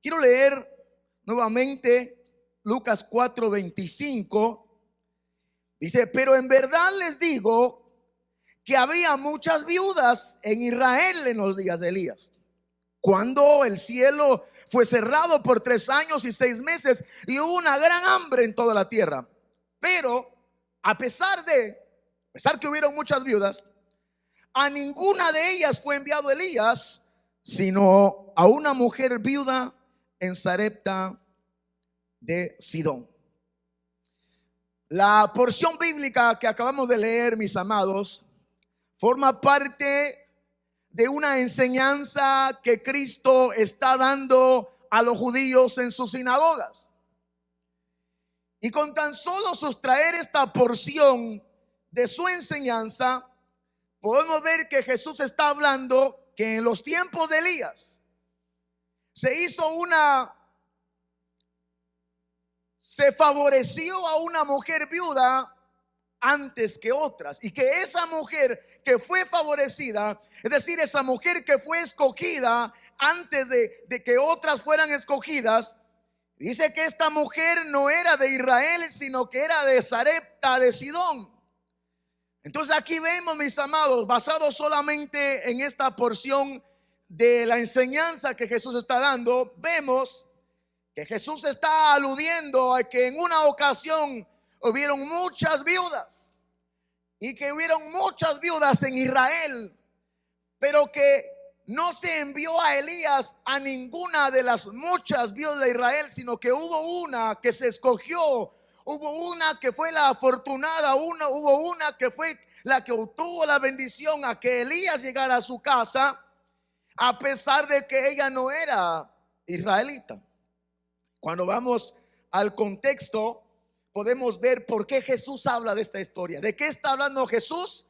Quiero leer nuevamente Lucas 4:25. Dice: pero en verdad les digo que había muchas viudas en Israel en los días de Elías, cuando el cielo fue cerrado por 3 años y 6 meses y hubo una gran hambre en toda la tierra. Pero a pesar que hubieron muchas viudas, a ninguna de ellas fue enviado Elías, sino a una mujer viuda en Sarepta de Sidón. La porción bíblica que acabamos de leer, mis amados, forma parte de una enseñanza que Cristo está dando a los judíos en sus sinagogas. Y con tan solo sustraer esta porción de su enseñanza, podemos ver que Jesús está hablando que en los tiempos de Elías se favoreció a una mujer viuda antes que otras, y que esa mujer que fue favorecida, es decir, esa mujer que fue escogida antes de que otras fueran escogidas, dice que esta mujer no era de Israel, sino que era de Sarepta de Sidón. Entonces aquí vemos, mis amados, basado solamente en esta porción de la enseñanza que Jesús está dando, vemos que Jesús está aludiendo a que en una ocasión hubieron muchas viudas, y que hubieron muchas viudas en Israel, pero que no se envió a Elías a ninguna de las muchas viudas de Israel, sino que hubo una que se escogió, hubo una que fue la afortunada, hubo una que fue la que obtuvo la bendición a que Elías llegara a su casa, a pesar de que ella no era israelita. Cuando vamos al contexto, podemos ver por qué Jesús habla de esta historia. ¿De qué está hablando Jesús?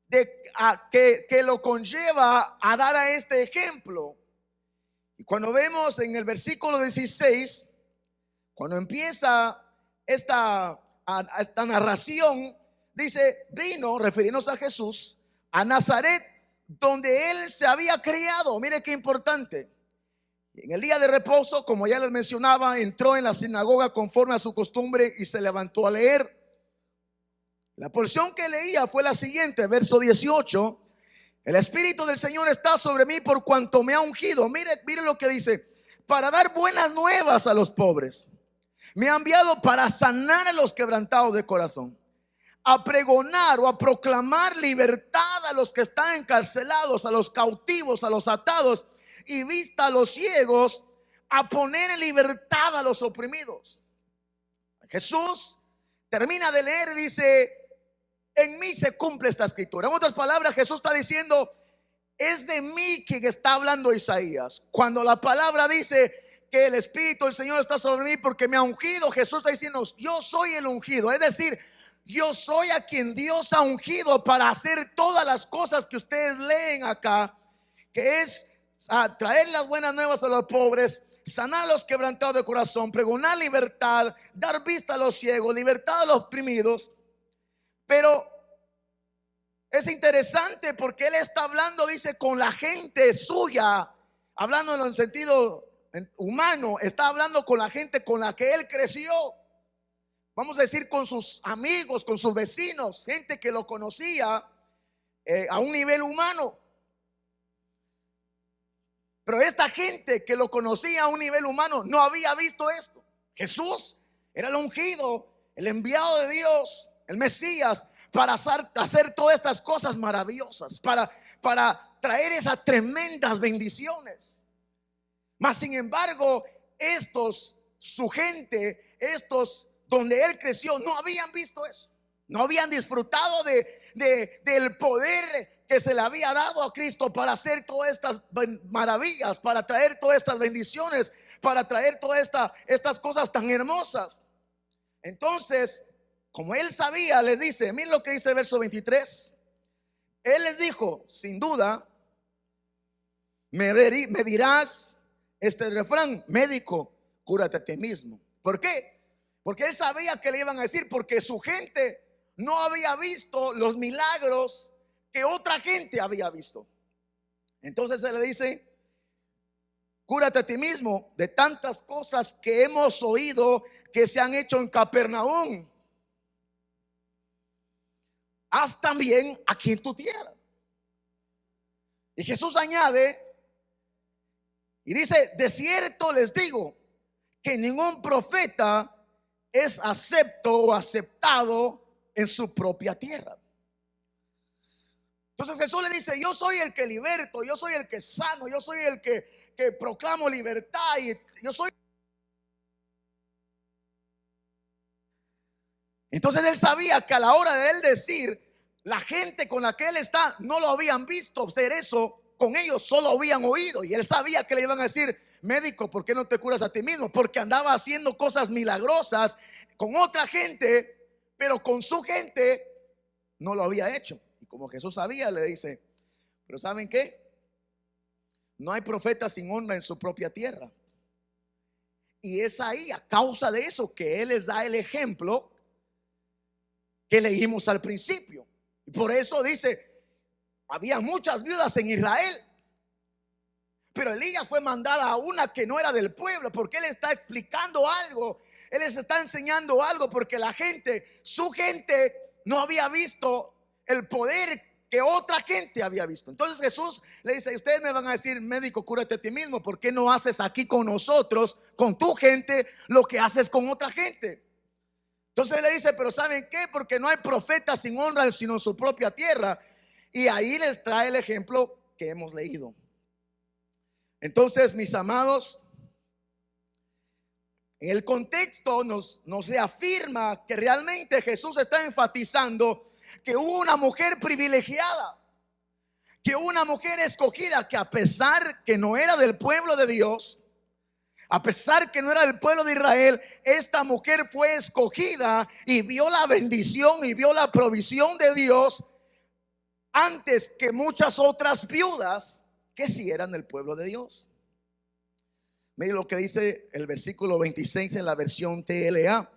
Que lo conlleva a dar a este ejemplo. Y cuando vemos en el versículo 16, cuando empieza esta narración, dice: vino, refiriéndose a Jesús, a Nazaret, donde él se había criado. Mire qué importante. En el día de reposo, como ya les mencionaba, entró en la sinagoga conforme a su costumbre y se levantó a leer. La porción que leía fue la siguiente, verso 18: el Espíritu del Señor está sobre mí por cuanto me ha ungido. Mire lo que dice: para dar buenas nuevas a los pobres. Me ha enviado para sanar a los quebrantados de corazón, a pregonar o a proclamar libertad a los que están encarcelados, a los cautivos, a los atados, y vista a los ciegos, a poner en libertad a los oprimidos. Jesús termina de leer y dice: en mí se cumple esta escritura. En otras palabras, Jesús está diciendo: es de mí quien está hablando Isaías. Cuando la palabra dice que el Espíritu del Señor está sobre mí porque me ha ungido, Jesús está diciendo: yo soy el ungido. Es decir, yo soy a quien Dios ha ungido para hacer todas las cosas que ustedes leen acá, que es a traer las buenas nuevas a los pobres, sanar a los quebrantados de corazón, pregonar libertad, dar vista a los ciegos, libertad a los oprimidos. Pero es interesante porque él está hablando, dice, con la gente suya, hablando en el sentido humano, está hablando con la gente con la que él creció. Vamos a decir, con sus amigos, con sus vecinos, gente que lo conocía a un nivel humano. Pero esta gente que lo conocía a un nivel humano no había visto esto. Jesús era el ungido, el enviado de Dios, el Mesías, para hacer todas estas cosas maravillosas, para traer esas tremendas bendiciones. Mas sin embargo, su gente, donde él creció, no habían visto eso. No habían disfrutado del poder que se le había dado a Cristo para hacer todas estas maravillas, para traer todas estas bendiciones, para traer todas estas cosas tan hermosas. Entonces, como él sabía, les dice, miren lo que dice el verso 23. Él les dijo: sin duda me dirás este refrán: médico, cúrate a ti mismo. ¿Por qué? Porque él sabía que le iban a decir, porque su gente no había visto los milagros que otra gente había visto. Entonces se le dice: cúrate a ti mismo de tantas cosas que hemos oído que se han hecho en Capernaum. Haz también aquí en tu tierra. Y Jesús añade y dice: de cierto les digo que ningún profeta es acepto o aceptado en su propia tierra. Entonces Jesús le dice: yo soy el que liberto, yo soy el que sano, yo soy el que proclamo libertad, y yo soy. Entonces él sabía que a la hora de él decir, la gente con la que él está no lo habían visto hacer eso con ellos, solo habían oído. Y él sabía que le iban a decir: médico, ¿por qué no te curas a ti mismo? Porque andaba haciendo cosas milagrosas con otra gente, pero con su gente no lo había hecho. Y como Jesús sabía, le dice: pero ¿saben qué? No hay profeta sin honra en su propia tierra. Y es ahí, a causa de eso, que él les da el ejemplo que leímos al principio. Y por eso dice: había muchas viudas en Israel, pero Elías fue mandada a una que no era del pueblo, porque él está explicando algo, él les está enseñando algo, porque la gente, su gente, no había visto el poder que otra gente había visto. Entonces Jesús le dice: ustedes me van a decir, médico, cúrate a ti mismo, ¿por qué no haces aquí con nosotros, con tu gente, lo que haces con otra gente? Entonces le dice: pero ¿saben qué? Porque no hay profeta sin honra sino en su propia tierra. Y ahí les trae el ejemplo que hemos leído. Entonces, mis amados, en el contexto nos reafirma que realmente Jesús está enfatizando que hubo una mujer privilegiada, que hubo una mujer escogida, que a pesar que no era del pueblo de Dios, a pesar que no era del pueblo de Israel, esta mujer fue escogida y vio la bendición y vio la provisión de Dios antes que muchas otras viudas que sí eran del pueblo de Dios. Mire lo que dice el versículo 26 en la versión TLA.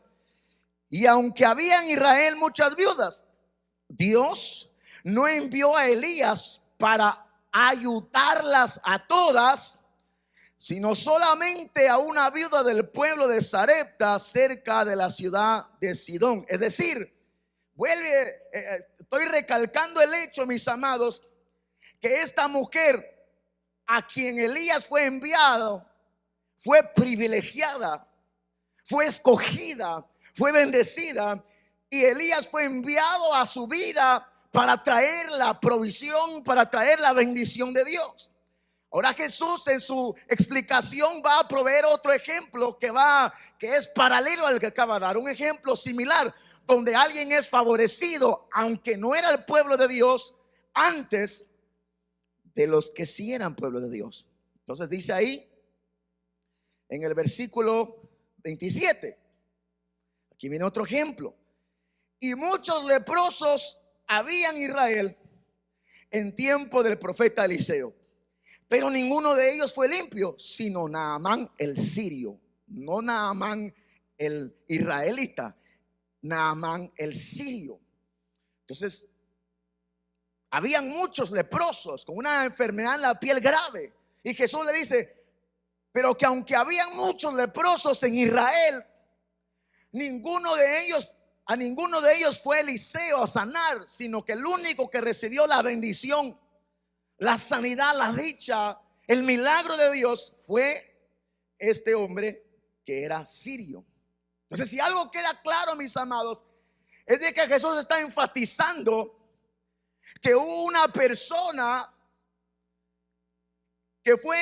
Y aunque había en Israel muchas viudas, Dios no envió a Elías para ayudarlas a todas, sino solamente a una viuda del pueblo de Sarepta, cerca de la ciudad de Sidón. Es decir, estoy recalcando el hecho, mis amados, que esta mujer a quien Elías fue enviado fue privilegiada, fue escogida, fue bendecida, y Elías fue enviado a su vida para traer la provisión, para traer la bendición de Dios. Ahora Jesús en su explicación va a proveer otro ejemplo que es paralelo al que acaba de dar, un ejemplo similar, donde alguien es favorecido aunque no era el pueblo de Dios antes de los que sí eran pueblo de Dios. Entonces dice ahí en el versículo 27, aquí viene otro ejemplo: y muchos leprosos había en Israel en tiempo del profeta Eliseo, pero ninguno de ellos fue limpio, sino Naamán el sirio. No Naamán el israelita, Naamán el sirio. Entonces habían muchos leprosos con una enfermedad en la piel grave, y Jesús le dice: pero que aunque habían muchos leprosos en Israel, a ninguno de ellos fue Eliseo a sanar, sino que el único que recibió la bendición, la sanidad, la dicha, el milagro de Dios fue este hombre que era sirio. Entonces, si algo queda claro, mis amados, es de que Jesús está enfatizando que hubo una persona que fue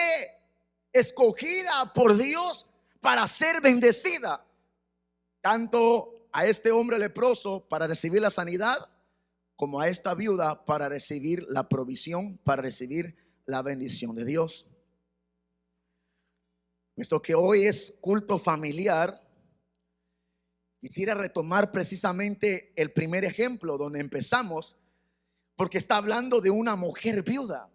escogida por Dios para ser bendecida, tanto a este hombre leproso para recibir la sanidad, como a esta viuda para recibir la provisión, para recibir la bendición de Dios. Puesto que hoy es culto familiar, quisiera retomar precisamente el primer ejemplo donde empezamos, porque está hablando de una mujer viuda.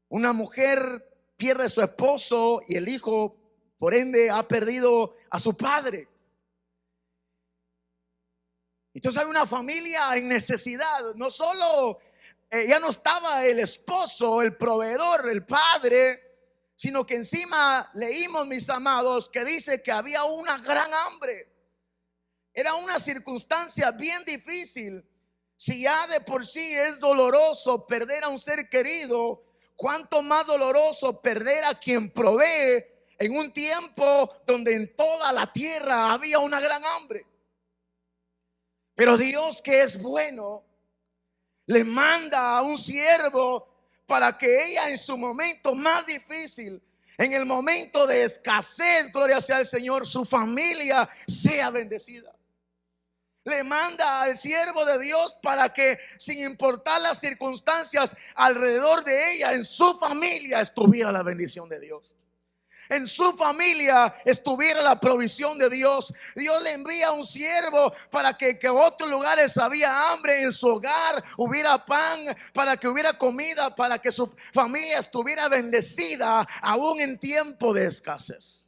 Una mujer pierde a su esposo y el hijo, por ende, ha perdido a su padre. Entonces hay una familia en necesidad. No solo ya no estaba el esposo, el proveedor, el padre, sino que encima leímos, mis amados, que dice que había una gran hambre. Era una circunstancia bien difícil. Si ya de por sí es doloroso perder a un ser querido, cuánto más doloroso perder a quien provee en un tiempo donde en toda la tierra había una gran hambre. Pero Dios, que es bueno, le manda a un siervo para que ella en su momento más difícil, en el momento de escasez, gloria sea al Señor, su familia sea bendecida. Le manda al siervo de Dios para que, sin importar las circunstancias alrededor de ella, en su familia estuviera la bendición de Dios. En su familia estuviera la provisión de Dios. Dios le envía a un siervo para que en otros lugares había hambre, en su hogar hubiera pan, para que hubiera comida, para que su familia estuviera bendecida aún en tiempo de escasez.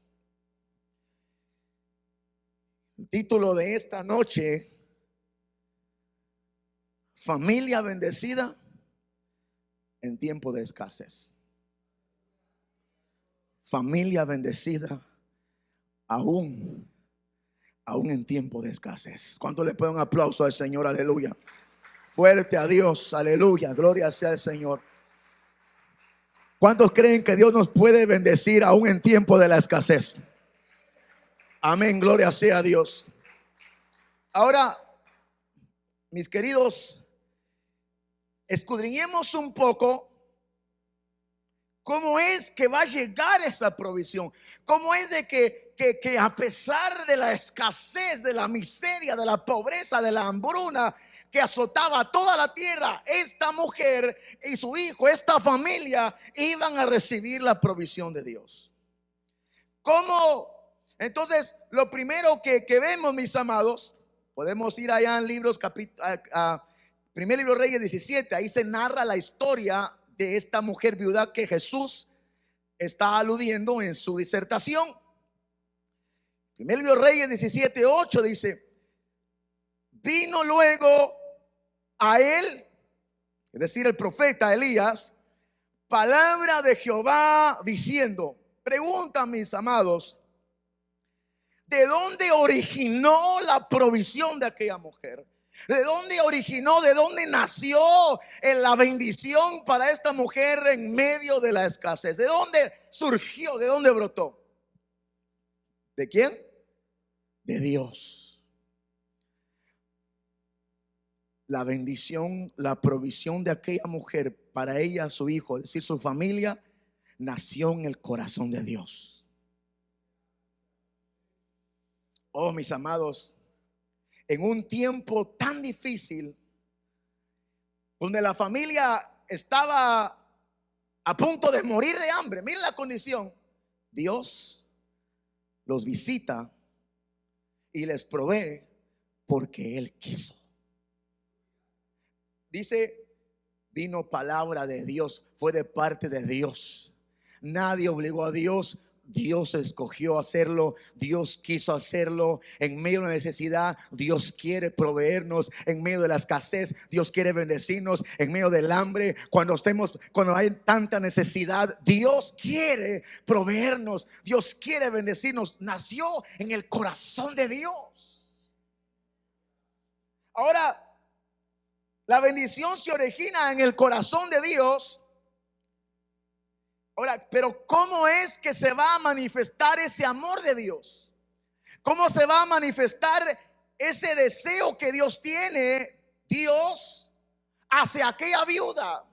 El título de esta noche: familia bendecida en tiempo de escasez. Familia bendecida aún en tiempo de escasez. ¿Cuánto le pueden un aplauso al Señor? Aleluya. Fuerte a Dios. Aleluya. Gloria sea al Señor. ¿Cuántos creen que Dios nos puede bendecir aún en tiempo de la escasez? Amén. Gloria sea a Dios. Ahora, mis queridos, escudriñemos un poco cómo es que va a llegar esa provisión. Cómo es de que a pesar de la escasez, de la miseria, de la pobreza, de la hambruna que azotaba toda la tierra, esta mujer y su hijo, esta familia, iban a recibir la provisión de Dios. ¿Cómo? Entonces, lo primero que vemos, mis amados, podemos ir allá en libros, primer libro Reyes 17. Ahí se narra la historia de esta mujer viuda que Jesús está aludiendo en su disertación. Primer libro Reyes 17:8 dice: vino luego a él, es decir, el profeta Elías, palabra de Jehová diciendo. Pregunta, mis amados, ¿de dónde originó la provisión de aquella mujer? ¿De dónde originó, de dónde nació la bendición para esta mujer en medio de la escasez? ¿De dónde surgió? ¿De dónde brotó? ¿De quién? De Dios. La bendición, la provisión de aquella mujer para ella, su hijo, es decir, su familia, nació en el corazón de Dios. Oh, mis amados, en un tiempo tan difícil, donde la familia estaba a punto de morir de hambre, miren la condición, Dios los visita y les provee porque Él quiso. Dice, vino palabra de Dios, fue de parte de Dios. Nadie obligó a Dios. Dios escogió hacerlo, Dios quiso hacerlo. En medio de la necesidad, Dios quiere proveernos. En medio de la escasez, Dios quiere bendecirnos. En medio del hambre, cuando hay tanta necesidad, Dios quiere proveernos, Dios quiere bendecirnos. Nació en el corazón de Dios. Ahora, la bendición se origina en el corazón de Dios. Ahora, pero ¿cómo es que se va a manifestar ese amor de Dios? ¿Cómo se va a manifestar ese deseo que Dios tiene, Dios, hacia aquella viuda,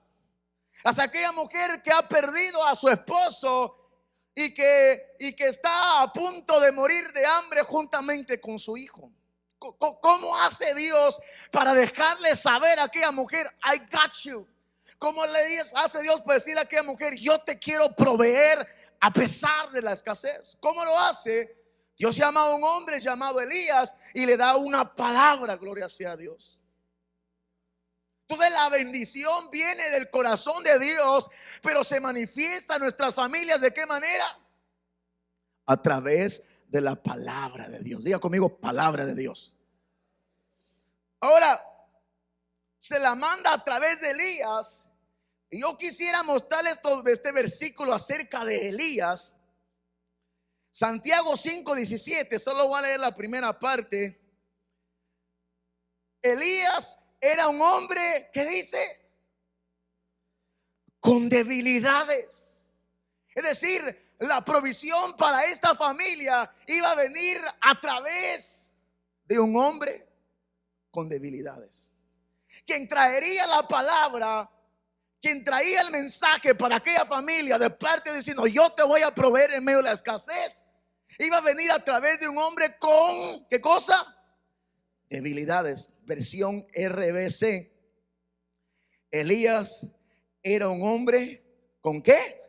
hacia aquella mujer que ha perdido a su esposo y que está a punto de morir de hambre juntamente con su hijo? ¿Cómo hace Dios para dejarle saber a aquella mujer, I got you? ¿Cómo hace Dios para decirle a aquella mujer, yo te quiero proveer a pesar de la escasez? ¿Cómo lo hace? Dios llama a un hombre llamado Elías y le da una palabra, gloria sea a Dios. Entonces la bendición viene del corazón de Dios, pero se manifiesta en nuestras familias. ¿De qué manera? A través de la palabra de Dios. Diga conmigo, palabra de Dios. Ahora, se la manda a través de Elías Y yo quisiera mostrarles este versículo acerca de Elías. Santiago 5:17, solo voy a leer la primera parte. Elías era un hombre, ¿qué dice? Con debilidades. Es decir, la provisión para esta familia iba a venir a través de un hombre con debilidades. Quien traería la palabra, quien traía el mensaje para aquella familia de parte de diciendo yo te voy a proveer en medio de la escasez, iba a venir a través de un hombre con, ¿qué cosa? Debilidades. Versión RBC. Elías era un hombre con ¿qué?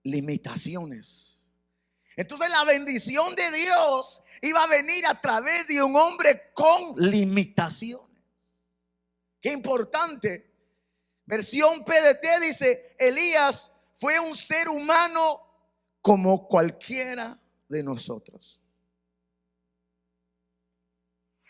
Limitaciones. Entonces la bendición de Dios iba a venir a través de un hombre con limitaciones. Qué importante. Versión PDT dice: Elías fue un ser humano como cualquiera de nosotros.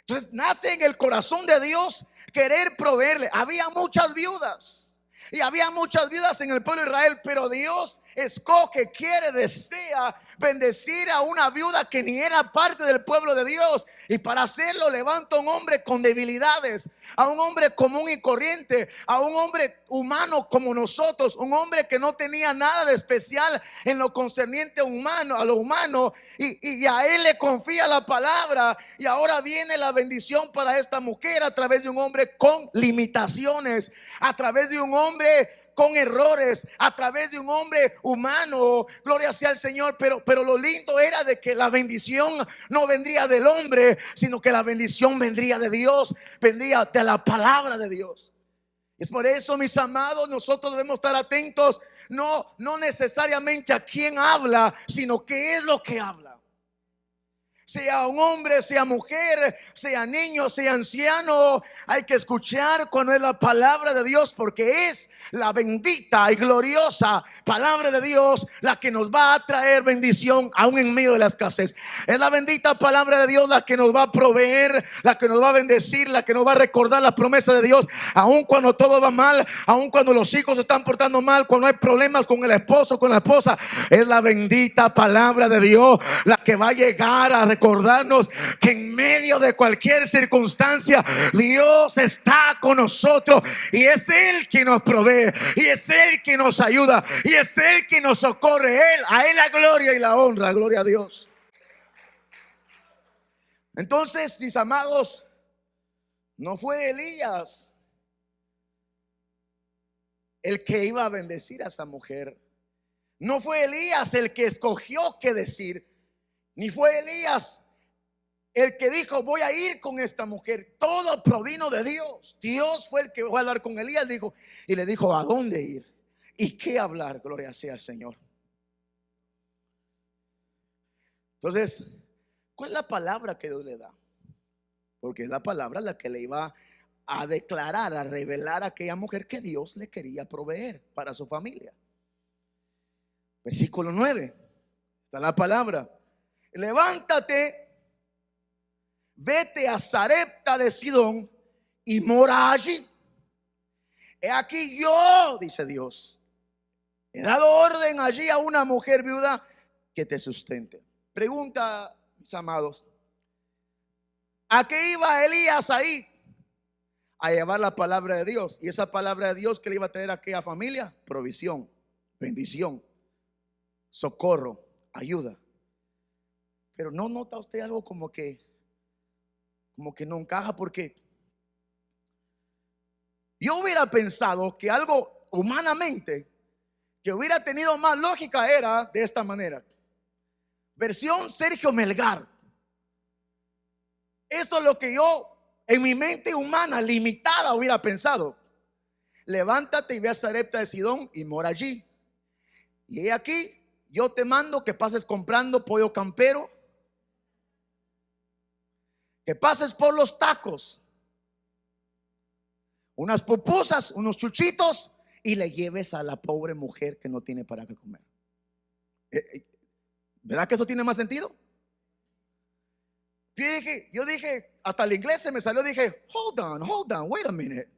Entonces nace en el corazón de Dios querer proveerle. Había muchas viudas y había muchas viudas en el pueblo de Israel, pero Dios escoge, quiere, desea bendecir a una viuda que ni era parte del pueblo de Dios. Y para hacerlo levanta a un hombre con debilidades, a un hombre común y corriente, a un hombre humano como nosotros, un hombre que no tenía nada de especial en lo concerniente humano, a lo humano, y a él le confía la palabra. Y ahora viene la bendición para esta mujer a través de un hombre con limitaciones, a través de un hombre con errores, a través de un hombre humano. Gloria sea al Señor. Pero lo lindo era de que la bendición no vendría del hombre, sino que la bendición vendría de Dios, vendría de la palabra de Dios. Es por eso, mis amados, nosotros debemos estar atentos, no necesariamente a quién habla, sino qué es lo que habla. Sea un hombre, sea mujer, sea niño, sea anciano, hay que escuchar cuando es la palabra de Dios, porque es la bendita y gloriosa palabra de Dios la que nos va a traer bendición aún en medio de la escasez. Es la bendita palabra de Dios la que nos va a proveer, la que nos va a bendecir, la que nos va a recordar la promesa de Dios, aún cuando todo va mal, aún cuando los hijos se están portando mal, cuando hay problemas con el esposo, con la esposa. Es la bendita palabra de Dios la que va a llegar a recordarnos que en medio de cualquier circunstancia Dios está con nosotros, y es Él quien nos provee, y es Él quien nos ayuda, y es Él quien nos socorre. A Él la gloria y la honra. Gloria a Dios. Entonces, mis amados, no fue Elías el que iba a bendecir a esa mujer. No fue Elías el que escogió qué decir, ni fue Elías el que dijo voy a ir con esta mujer. Todo provino de Dios. Dios fue el que fue a hablar con Elías, y le dijo a dónde ir y qué hablar. Gloria sea al Señor. Entonces, ¿cuál es la palabra que Dios le da? Porque es la palabra la que le iba a declarar, a revelar a aquella mujer que Dios le quería proveer para su familia. Versículo 9, está la palabra: levántate, vete a Sarepta de Sidón y mora allí. He aquí yo, dice Dios, he dado orden allí a una mujer viuda que te sustente. Pregunta, mis amados, ¿a qué iba Elías ahí? A llevar la palabra de Dios. Y esa palabra de Dios que le iba a traer a aquella familia: provisión, bendición, socorro, ayuda. Pero ¿no nota usted algo como que no encaja? Porque yo hubiera pensado que algo humanamente que hubiera tenido más lógica era de esta manera. Versión Sergio Melgar. Esto es lo que yo en mi mente humana limitada hubiera pensado: levántate y ve a Sarepta de Sidón y mora allí. Y he aquí yo te mando que pases comprando pollo campero, que pases por los tacos, unas pupusas, unos chuchitos, y le lleves a la pobre mujer que no tiene para qué comer. ¿Verdad que eso tiene más sentido? Yo dije, hasta el inglés se me salió, dije, hold on, wait a minute.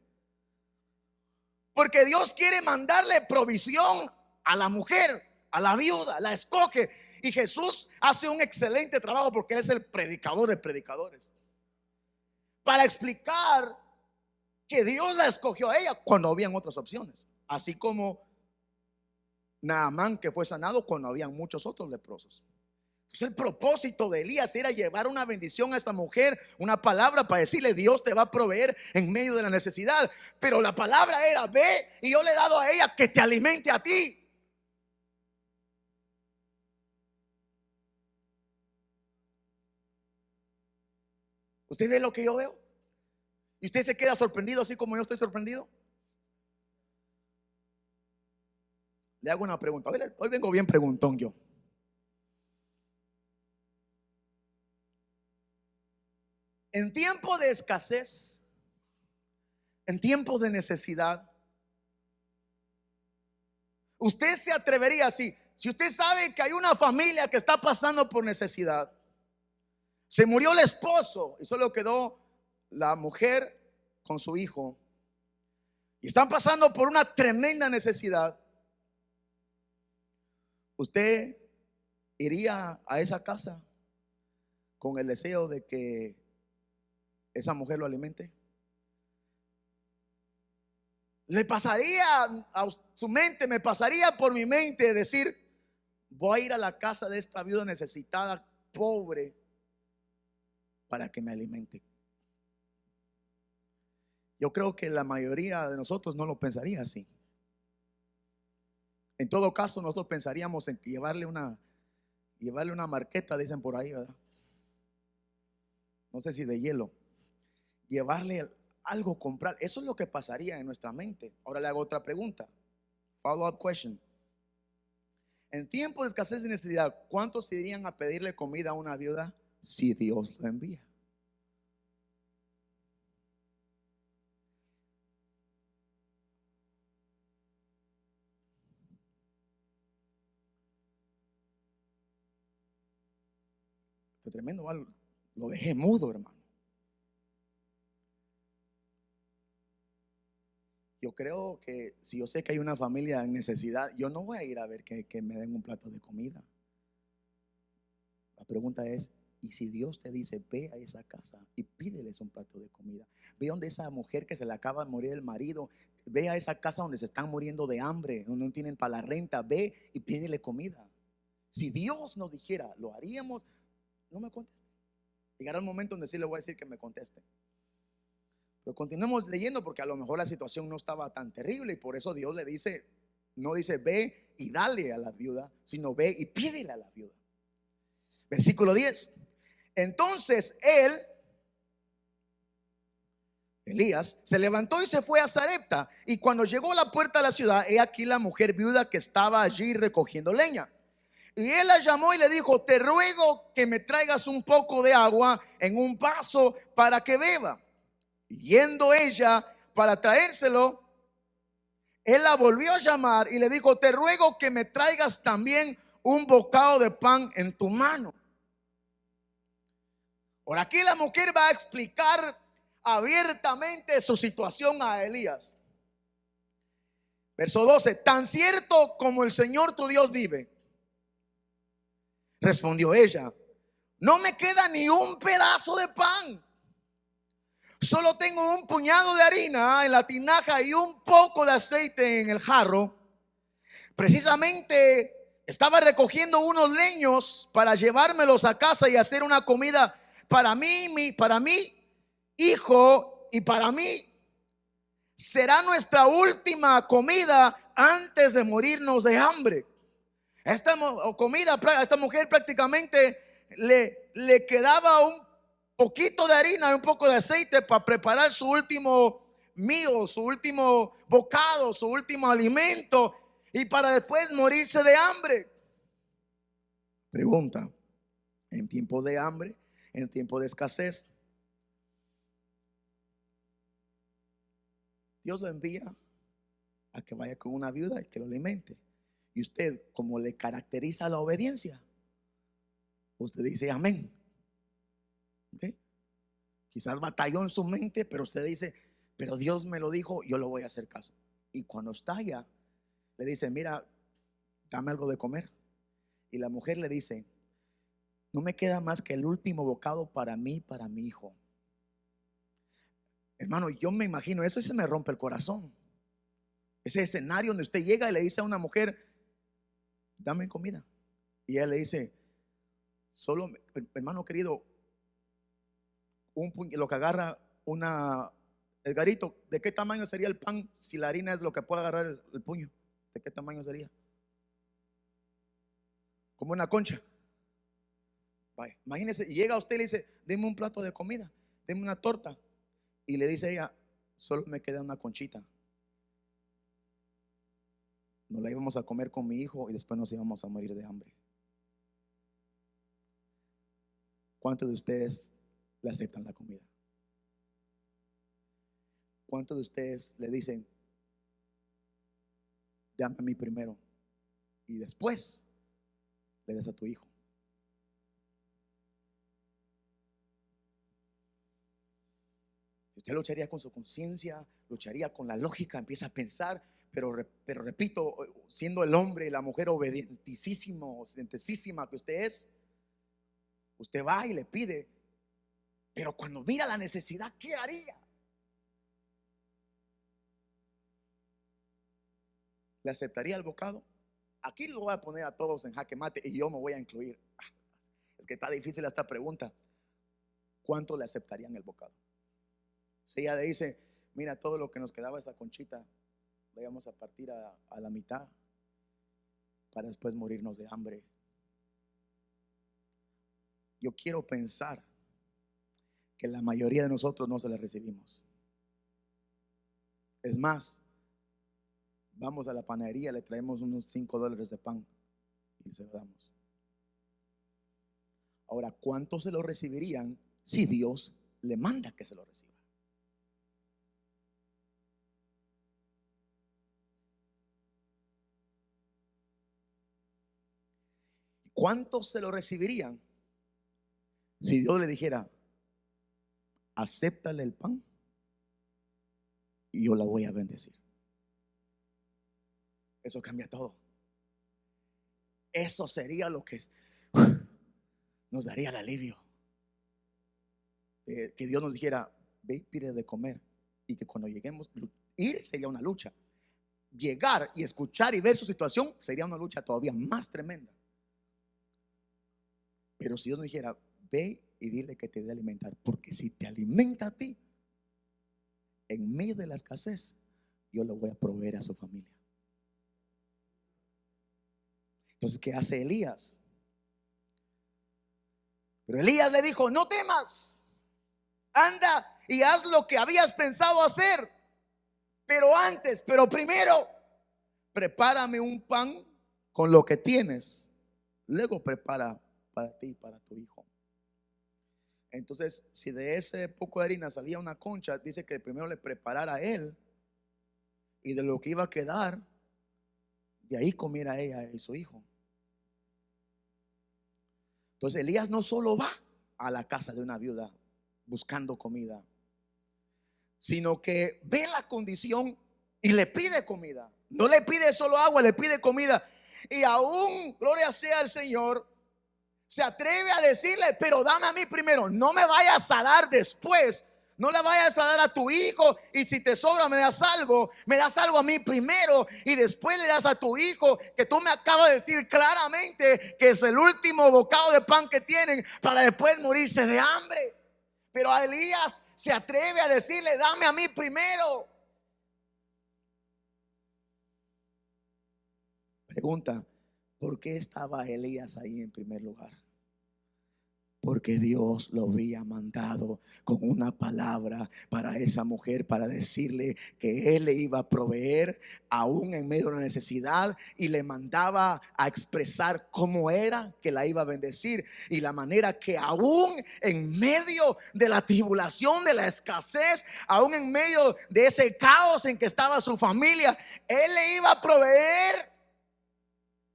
Porque Dios quiere mandarle provisión a la mujer, a la viuda, la escoge. Y Jesús hace un excelente trabajo porque Él es el predicador de predicadores, para explicar que Dios la escogió a ella cuando habían otras opciones. Así como Naamán, que fue sanado cuando habían muchos otros leprosos. Entonces el propósito de Elías era llevar una bendición a esta mujer, una palabra para decirle: Dios te va a proveer en medio de la necesidad. Pero la palabra era: ve y yo le he dado a ella que te alimente a ti. ¿Usted ve lo que yo veo? ¿Y usted se queda sorprendido así como yo estoy sorprendido? Le hago una pregunta. Hoy vengo bien preguntón yo. En tiempos de escasez, en tiempos de necesidad, usted se atrevería así. Si usted sabe que hay una familia que está pasando por necesidad, se murió el esposo y solo quedó la mujer con su hijo, y están pasando por una tremenda necesidad, ¿usted iría a esa casa con el deseo de que esa mujer lo alimente? Le pasaría a su mente, me pasaría por mi mente decir: voy a ir a la casa de esta viuda necesitada, pobre, para que me alimente. Yo creo que la mayoría de nosotros no lo pensaría así. En todo caso, nosotros pensaríamos en llevarle una marqueta, dicen por ahí, ¿verdad? No sé si de hielo. Llevarle algo, comprar. Eso es lo que pasaría en nuestra mente. Ahora le hago otra pregunta. Follow up question. En tiempos de escasez y necesidad, ¿cuántos irían a pedirle comida a una viuda si Dios la envía? Qué tremendo algo. Lo dejé mudo, hermano. Yo creo que si yo sé que hay una familia en necesidad, yo no voy a ir a ver que me den un plato de comida. La pregunta es: ¿y si Dios te dice: ve a esa casa y pídeles un plato de comida? Ve donde esa mujer que se le acaba de morir el marido. Ve a esa casa donde se están muriendo de hambre, donde no tienen para la renta. Ve y pídele comida. Si Dios nos dijera, ¿lo haríamos? No me conteste. Llegará el momento donde sí le voy a decir que me conteste. Pero continuemos leyendo, porque a lo mejor la situación no estaba tan terrible, y por eso Dios le dice, no dice ve y dale a la viuda, sino ve y pídele a la viuda. Versículo 10. Entonces Elías, se levantó y se fue a Sarepta, y cuando llegó a la puerta de la ciudad, he aquí la mujer viuda que estaba allí recogiendo leña. Y él la llamó y le dijo: te ruego que me traigas un poco de agua en un vaso para que beba. Yendo ella para traérselo, él la volvió a llamar y le dijo: te ruego que me traigas también un bocado de pan en tu mano. Por aquí la mujer va a explicar abiertamente su situación a Elías. Verso 12: tan cierto como el Señor tu Dios vive, respondió ella, no me queda ni un pedazo de pan. Solo tengo un puñado de harina en la tinaja y un poco de aceite en el jarro. Precisamente estaba recogiendo unos leños para llevármelos a casa y hacer una comida para mí, hijo, y para mí. Será nuestra última comida antes de morirnos de hambre. Esta comida, a esta mujer prácticamente le quedaba un poquito de harina y un poco de aceite para preparar su último meal, su último bocado, su último alimento, y para después morirse de hambre. Pregunta: en tiempos de hambre, en tiempos de escasez, Dios lo envía a que vaya con una viuda y que lo alimente. Y usted, como le caracteriza la obediencia, usted dice amén. ¿Okay? Quizás batalló en su mente, pero usted dice: pero Dios me lo dijo, yo lo voy a hacer caso. Y cuando está allá, le dice, mira, dame algo de comer. Y la mujer le dice, no me queda más que el último bocado para mí, para mi hijo. Hermano, yo me imagino eso y se me rompe el corazón. Ese escenario donde usted llega y le dice a una mujer, dame comida. Y ella le dice, solo, hermano querido, un puño, lo que agarra una, el garito, ¿de qué tamaño sería el pan si la harina es lo que puede agarrar el puño? ¿De qué tamaño sería? Como una concha. Vaya, imagínese, y llega usted y le dice, deme un plato de comida, deme una torta. Y le dice ella, solo me queda una conchita. Nos la íbamos a comer con mi hijo y después nos íbamos a morir de hambre. ¿Cuántos de ustedes le aceptan la comida? ¿Cuántos de ustedes le dicen, dame a mí primero y después le das a tu hijo? Si usted lucharía con su conciencia, lucharía con la lógica, empieza a pensar, pero repito, siendo el hombre y la mujer obedientísimo, obedientísima que usted es, usted va y le pide, pero cuando mira la necesidad, ¿qué haría? ¿Le aceptaría el bocado? Aquí lo voy a poner a todos en jaque mate y yo me voy a incluir. Es que está difícil esta pregunta. ¿Cuánto le aceptarían el bocado? Si ella le dice, mira, todo lo que nos quedaba esta conchita, la íbamos a partir a la mitad para después morirnos de hambre. Yo quiero pensar que la mayoría de nosotros no se la recibimos. Es más, vamos a la panadería, le traemos unos $5 de pan y se lo damos. Ahora, ¿cuántos se lo recibirían si Dios le manda que se lo reciba? ¿Cuántos se lo recibirían si Dios le dijera, acéptale el pan y yo la voy a bendecir? Eso cambia todo. Eso sería lo que nos daría el alivio. Que Dios nos dijera, ve y pide de comer. Y que cuando lleguemos, ir sería una lucha. Llegar y escuchar y ver su situación sería una lucha todavía más tremenda. Pero si Dios nos dijera, ve y dile que te dé alimentar, porque si te alimenta a ti, en medio de la escasez, yo le voy a proveer a su familia. Entonces, ¿qué hace Elías? Pero Elías le dijo, no temas, anda y haz lo que habías pensado hacer, pero primero, prepárame un pan con lo que tienes, luego prepara para ti y para tu hijo. Entonces, si de ese poco de harina salía una concha, dice que primero le preparara a él, y de lo que iba a quedar, de ahí comiera ella y su hijo. Entonces Elías no solo va a la casa de una viuda buscando comida, sino que ve la condición y le pide comida. No le pide solo agua, le pide comida. Y aún, gloria sea al Señor, se atreve a decirle, pero dame a mí primero, no me vayas a dar después. No le vayas a dar a tu hijo y si te sobra me das algo a mí primero y después le das a tu hijo, que tú me acabas de decir claramente que es el último bocado de pan que tienen para después morirse de hambre. Pero a Elías se atreve a decirle, dame a mí primero. Pregunta, ¿por qué estaba Elías ahí en primer lugar? Porque Dios lo había mandado con una palabra para esa mujer, para decirle que Él le iba a proveer aún en medio de la necesidad, y le mandaba a expresar cómo era que la iba a bendecir y la manera que aún en medio de la tribulación, de la escasez, aún en medio de ese caos en que estaba su familia, Él le iba a proveer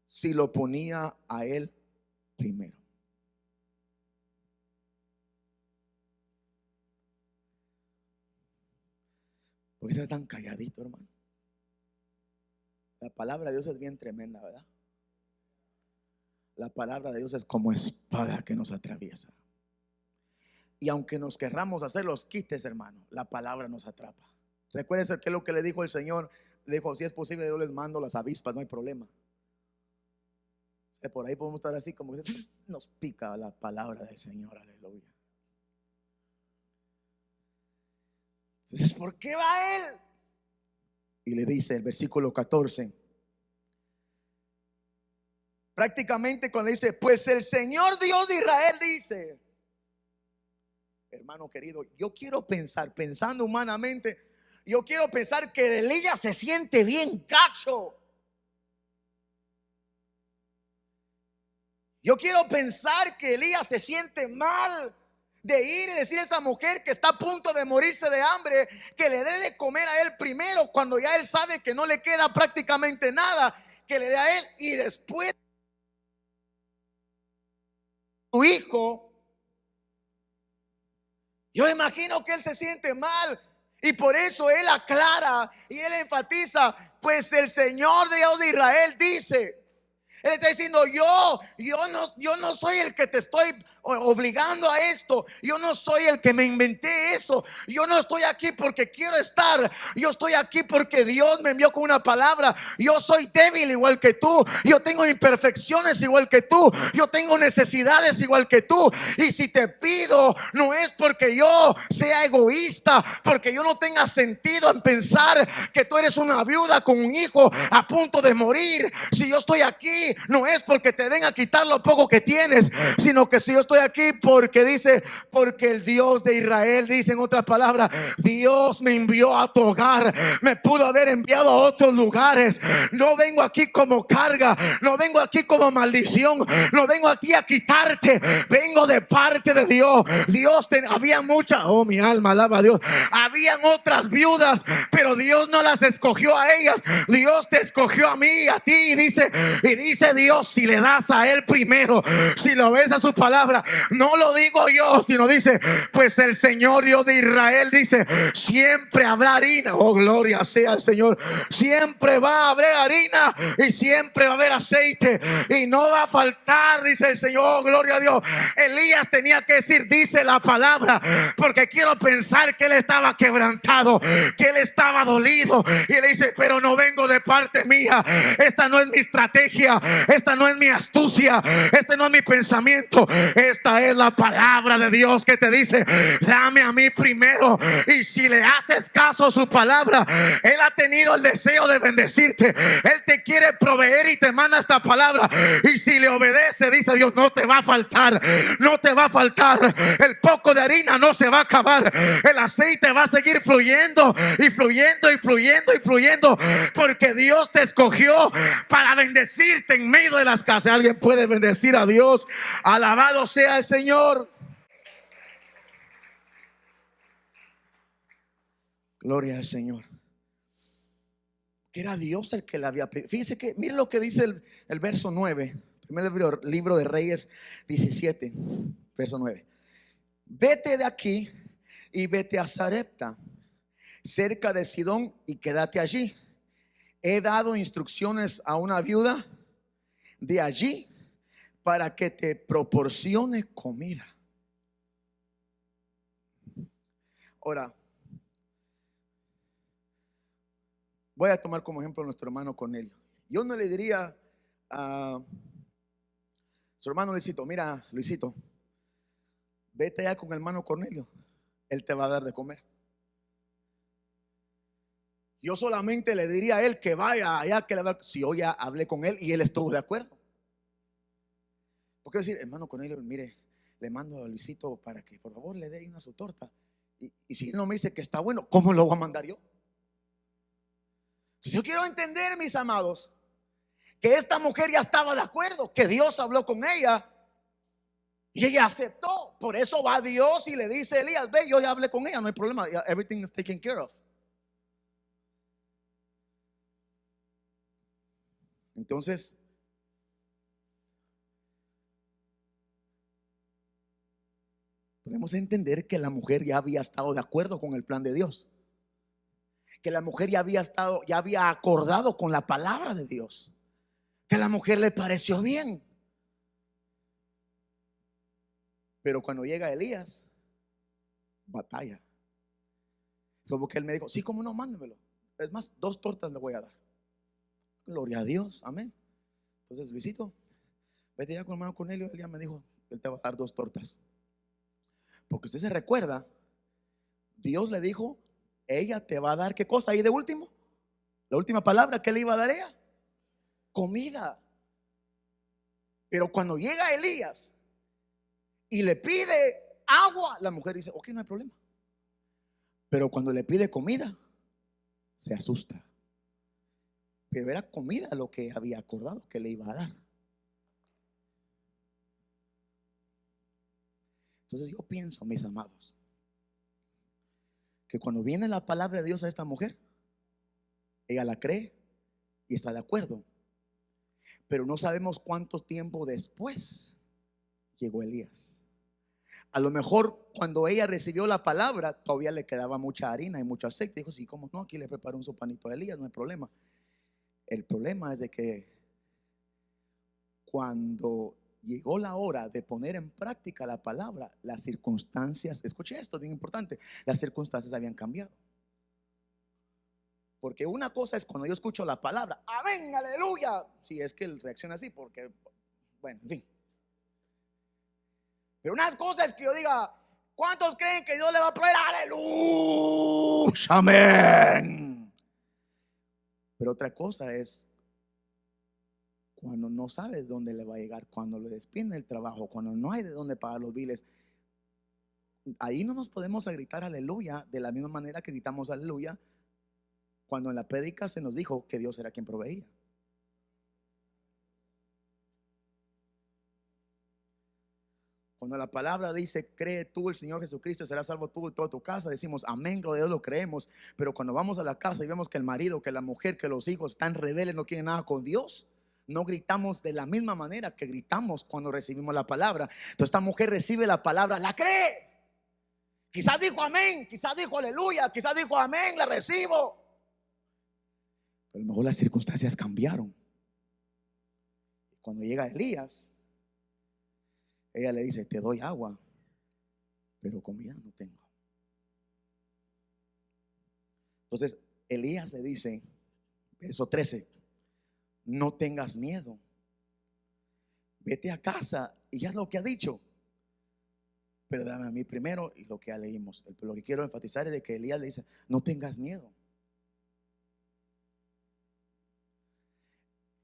si lo ponía a Él primero. ¿Por qué está tan calladito, hermano? La palabra de Dios es bien tremenda, ¿verdad? La palabra de Dios es como espada que nos atraviesa. Y aunque nos querramos hacer los quites, hermano, la palabra nos atrapa. Recuérdense que lo que le dijo el Señor. Le dijo, si es posible yo les mando las avispas, no hay problema. O sea, por ahí podemos estar así como que nos pica la palabra del Señor, aleluya. Entonces, ¿por qué va él? Y le dice el versículo 14, prácticamente cuando dice, pues el Señor Dios de Israel dice, hermano querido, yo quiero pensar, pensando humanamente, yo quiero pensar que Elías se siente bien cacho. Yo quiero pensar que Elías se siente mal de ir y decir a esa mujer que está a punto de morirse de hambre, que le dé de comer a él primero, cuando ya él sabe que no le queda prácticamente nada, que le dé a él y después su hijo. Yo imagino que él se siente mal y por eso él aclara y él enfatiza, pues el Señor Dios de Israel dice. Él está diciendo, yo no soy el que te estoy obligando a esto. Yo no soy el que me inventé eso. Yo no estoy aquí porque quiero estar. Yo estoy aquí porque Dios me envió con una palabra. Yo soy débil igual que tú. Yo tengo imperfecciones igual que tú. Yo tengo necesidades igual que tú. Y si te pido, no es porque yo sea egoísta, porque yo no tenga sentido en pensar que tú eres una viuda con un hijo a punto de morir. Si yo estoy aquí, no es porque te den a quitar lo poco que tienes, sino que si yo estoy aquí porque dice, porque el Dios de Israel dice, en otras palabras, Dios me envió a tu hogar. Me pudo haber enviado a otros lugares. No vengo aquí como carga, no vengo aquí como maldición, no vengo aquí a quitarte, vengo de parte de Dios. Había muchas, oh mi alma alaba a Dios, habían otras viudas, pero Dios no las escogió a ellas. Dios te escogió a mí y a ti. Y dice Dios, si le das a él primero, si lo ves a su palabra, no lo digo yo, sino dice, pues el Señor Dios de Israel dice, siempre habrá harina. Oh, gloria sea al Señor. Siempre va a haber harina y siempre va a haber aceite y no va a faltar, dice el Señor. Oh, gloria a Dios. Elías tenía que decir, dice la palabra, porque quiero pensar que él estaba quebrantado, que él estaba dolido. Y él dice, pero no vengo de parte mía. Esta no es mi estrategia, esta no es mi astucia, este no es mi pensamiento. Esta es la palabra de Dios que te dice, dame a mí primero. Y si le haces caso a su palabra, él ha tenido el deseo de bendecirte. Él te quiere proveer y te manda esta palabra. Y si le obedece, dice Dios, no te va a faltar, no te va a faltar. El poco de harina no se va a acabar. El aceite va a seguir fluyendo y fluyendo y fluyendo y fluyendo, porque Dios te escogió para bendecirte en medio de las casas. ¿Alguien puede bendecir a Dios? Alabado sea el Señor. Gloria al Señor. Que era Dios el que la había pedido. Fíjense que, miren lo que dice el verso 9. Primer libro de Reyes 17, verso 9. Vete de aquí y vete a Sarepta, cerca de Sidón, y quédate allí. He dado instrucciones a una viuda de allí para que te proporcione comida. Ahora, voy a tomar como ejemplo a nuestro hermano Cornelio. Yo no le diría a su hermano Luisito, mira Luisito, vete allá con el hermano Cornelio, él te va a dar de comer. Yo solamente le diría a él que vaya allá, que le va, si yo ya hablé con él y él estuvo de acuerdo. Porque decir, hermano Cornelio, mire, le mando a Luisito para que por favor le dé una su torta. Y si él no me dice que está bueno, ¿cómo lo voy a mandar yo? Entonces yo quiero entender, mis amados, que esta mujer ya estaba de acuerdo, que Dios habló con ella y ella aceptó. Por eso va Dios y le dice a Elías, ve, yo ya hablé con ella, no hay problema, everything is taken care of. Entonces, podemos entender que la mujer ya había estado de acuerdo con el plan de Dios. que la mujer ya había acordado con la palabra de Dios, que a la mujer le pareció bien. Pero cuando llega Elías, batalla. Como que él me dijo, sí, cómo no, mándamelo. Es más, 2 tortas le voy a dar. Gloria a Dios, amén. Entonces, Luisito, vete ya con el hermano Cornelio. Él ya me dijo, él te va a dar 2 tortas. Porque usted se recuerda, Dios le dijo, ella te va a dar, ¿qué cosa? Ahí de último, la última palabra, ¿qué le iba a dar ella? Comida. Pero cuando llega Elías y le pide agua, la mujer dice, ok, no hay problema. Pero cuando le pide comida, se asusta. Pero era comida lo que había acordado que le iba a dar. Entonces yo pienso, mis amados, que cuando viene la palabra de Dios a esta mujer, ella la cree y está de acuerdo. Pero no sabemos cuánto tiempo después llegó Elías. A lo mejor cuando ella recibió la palabra, todavía le quedaba mucha harina y mucho aceite. Dijo, sí, cómo no, aquí le preparo un sopanito a Elías, no hay problema. El problema es de que cuando llegó la hora de poner en práctica la palabra, las circunstancias, escuche esto, bien importante, las circunstancias habían cambiado. Porque una cosa es cuando yo escucho la palabra, amén, aleluya, si es que él reacciona así, porque, bueno, en fin. Pero una cosa es que yo diga, ¿cuántos creen que Dios le va a proveer? Aleluya, amén. Pero otra cosa es cuando no sabe dónde le va a llegar, cuando le despiden el trabajo, cuando no hay de dónde pagar los biles. Ahí no nos podemos a gritar aleluya de la misma manera que gritamos aleluya cuando en la prédica se nos dijo que Dios era quien proveía. Cuando la palabra dice, cree tú el Señor Jesucristo, serás salvo tú y toda tu casa, decimos amén, gloria a Dios, lo creemos. Pero cuando vamos a la casa y vemos que el marido, que la mujer, que los hijos están rebeldes, no quieren nada con Dios, no gritamos de la misma manera que gritamos cuando recibimos la palabra. Entonces esta mujer recibe la palabra, la cree. Quizás dijo amén, quizás dijo aleluya, quizás dijo amén, la recibo. Pero a lo mejor las circunstancias cambiaron. Cuando llega Elías, ella le dice, te doy agua, pero comida no tengo. Entonces Elías le dice, verso 13, no tengas miedo, vete a casa y haz lo que ha dicho, pero dame a mí primero. Y lo que ya leímos, lo que quiero enfatizar es de que Elías le dice, no tengas miedo.